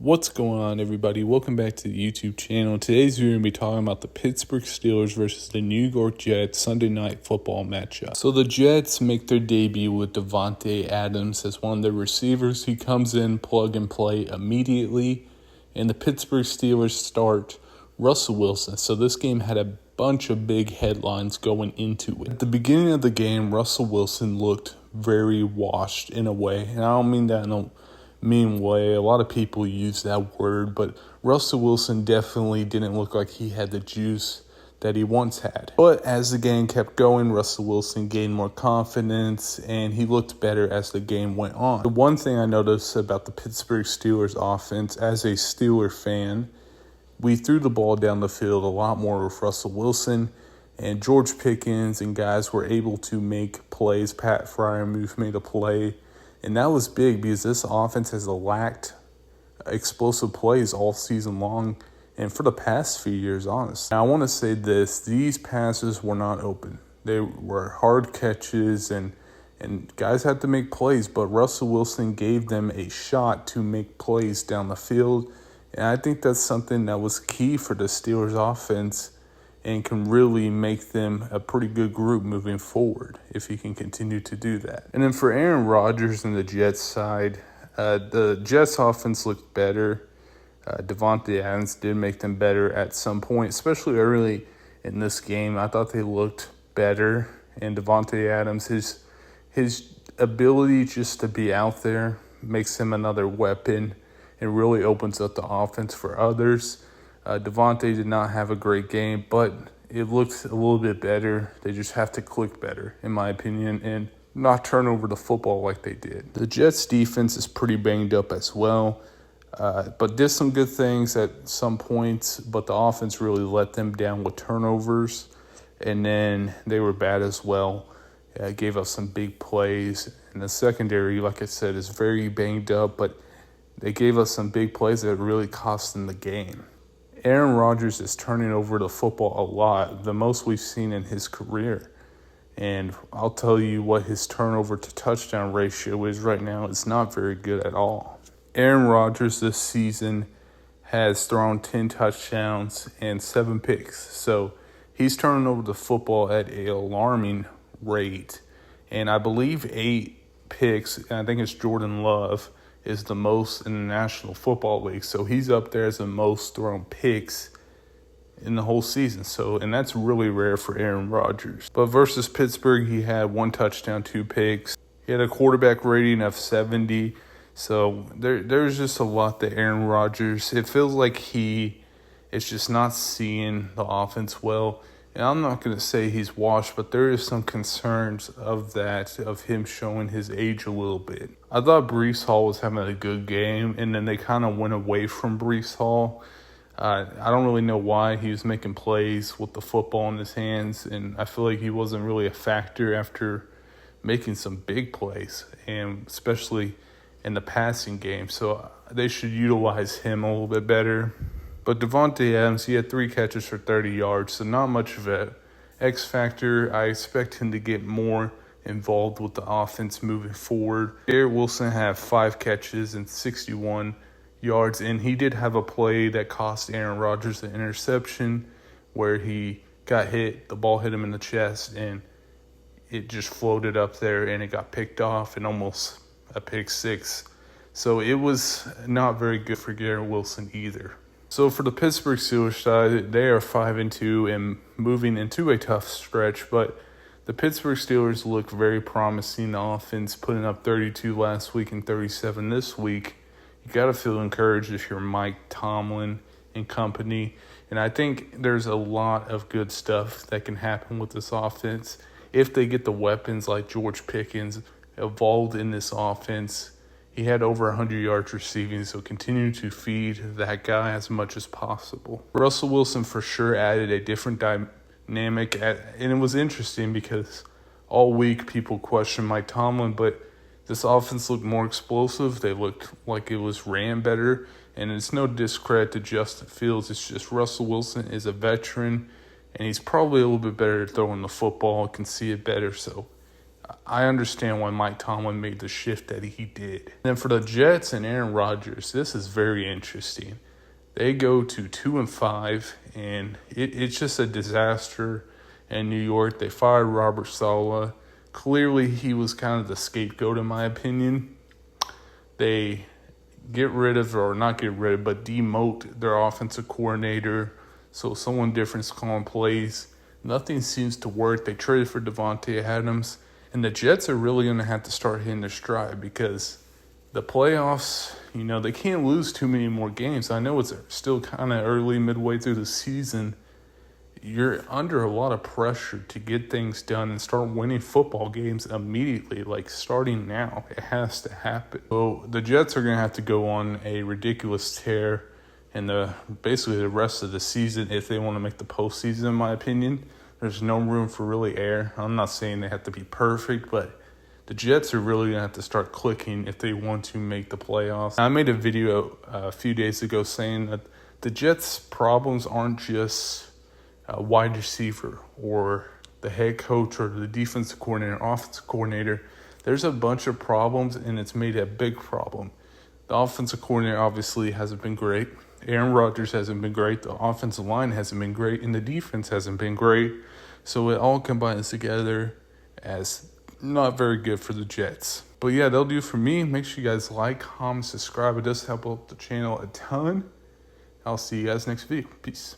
What's going on, everybody? Welcome back to the YouTube channel. Today's we're going to be talking about the Pittsburgh Steelers versus the New York Jets Sunday Night Football matchup. So the Jets make their debut with Davante Adams as one of their receivers. He comes in, plug and play immediately, and the Pittsburgh Steelers start Russell Wilson. So this game had a bunch of big headlines going into it. At the beginning of the game, Russell Wilson looked very washed in a way, and I don't mean that in a mean way. A lot of people use that word, but Russell Wilson definitely didn't look like he had the juice that he once had. But as the game kept going, Russell Wilson gained more confidence and he looked better as the game went on. The one thing I noticed about the Pittsburgh Steelers offense, as a Steeler fan, we threw the ball down the field a lot more with Russell Wilson, and George Pickens and guys were able to make plays. Pat Freiermuth made a play. And that was big because this offense has lacked explosive plays all season long and for the past few years, honestly. Now, I want to say this. These passes were not open. They were hard catches, and guys had to make plays, but Russell Wilson gave them a shot to make plays down the field. And I think that's something that was key for the Steelers offense and can really make them a pretty good group moving forward if he can continue to do that. And then for Aaron Rodgers and the Jets side, the Jets offense looked better. Davante Adams did make them better at some point, especially early in this game. I thought they looked better. And Davante Adams, his ability just to be out there makes him another weapon and really opens up the offense for others. Davante did not have a great game, but it looked a little bit better. They just have to click better, in my opinion, and not turn over the football like they did. The Jets' defense is pretty banged up as well, but did some good things at some points, but the offense really let them down with turnovers, and then they were bad as well. Gave us some big plays, and the secondary, like I said, is very banged up, but they gave us some big plays that really cost them the game. Aaron Rodgers is turning over the football a lot, the most we've seen in his career. And I'll tell you what his turnover to touchdown ratio is right now. It's not very good at all. Aaron Rodgers this season has thrown 10 touchdowns and 7 picks. So he's turning over the football at an alarming rate. And I believe 8 picks, and I think it's Jordan Love, is the most in the National Football League. So he's up there as the most thrown picks in the whole season. And that's really rare for Aaron Rodgers. But versus Pittsburgh, he had 1 touchdown, 2 picks. He had a quarterback rating of 70. So there's just a lot that Aaron Rodgers, it feels like he is just not seeing the offense well. And I'm not going to say he's washed, but there is some concerns of that, of him showing his age a little bit. I thought Breece Hall was having a good game, and then they kind of went away from Breece Hall. I don't really know why. He was making plays with the football in his hands, and I feel like he wasn't really a factor after making some big plays, and especially in the passing game. So they should utilize him a little bit better. But Davante Adams, he had 3 catches for 30 yards, so not much of an X factor. I expect him to get more involved with the offense moving forward. Garrett Wilson had 5 catches and 61 yards, and he did have a play that cost Aaron Rodgers an interception where he got hit, the ball hit him in the chest, and it just floated up there, and it got picked off and almost a pick 6. So it was not very good for Garrett Wilson either. So for the Pittsburgh Steelers side, they are 5-2 and moving into a tough stretch, but the Pittsburgh Steelers look very promising. The offense putting up 32 last week and 37 this week. You got to feel encouraged if you're Mike Tomlin and company. And I think there's a lot of good stuff that can happen with this offense if they get the weapons like George Pickens involved in this offense. He had over 100 yards receiving, so continue to feed that guy as much as possible. Russell Wilson for sure added a different dynamic, and it was interesting because all week people questioned Mike Tomlin, but this offense looked more explosive. They looked like it was ran better, and it's no discredit to Justin Fields. It's just Russell Wilson is a veteran, and he's probably a little bit better at throwing the football, can see it better, so I understand why Mike Tomlin made the shift that he did. And then for the Jets and Aaron Rodgers, this is very interesting. They go to 2-5, and it's just a disaster in New York. They fired Robert Saleh. Clearly, he was kind of the scapegoat, in my opinion. They get rid of, or not get rid of, but demote their offensive coordinator. So someone different's calling plays. Nothing seems to work. They traded for Davante Adams. And the Jets are really going to have to start hitting their stride because the playoffs, they can't lose too many more games. I know it's still kind of early, midway through the season. You're under a lot of pressure to get things done and start winning football games immediately, like starting now. It has to happen. So the Jets are going to have to go on a ridiculous tear in basically the rest of the season if they want to make the postseason, in my opinion. There's no room for really error. I'm not saying they have to be perfect, but the Jets are really going to have to start clicking if they want to make the playoffs. I made a video a few days ago saying that the Jets' problems aren't just a wide receiver or the head coach or the defensive coordinator, offensive coordinator. There's a bunch of problems, and it's made a big problem. The offensive coordinator obviously hasn't been great. Aaron Rodgers hasn't been great. The offensive line hasn't been great, and the defense hasn't been great. So it all combines together as not very good for the Jets. But yeah, that'll do for me. Make sure you guys like, comment, subscribe. It does help out the channel a ton. I'll see you guys next video. Peace.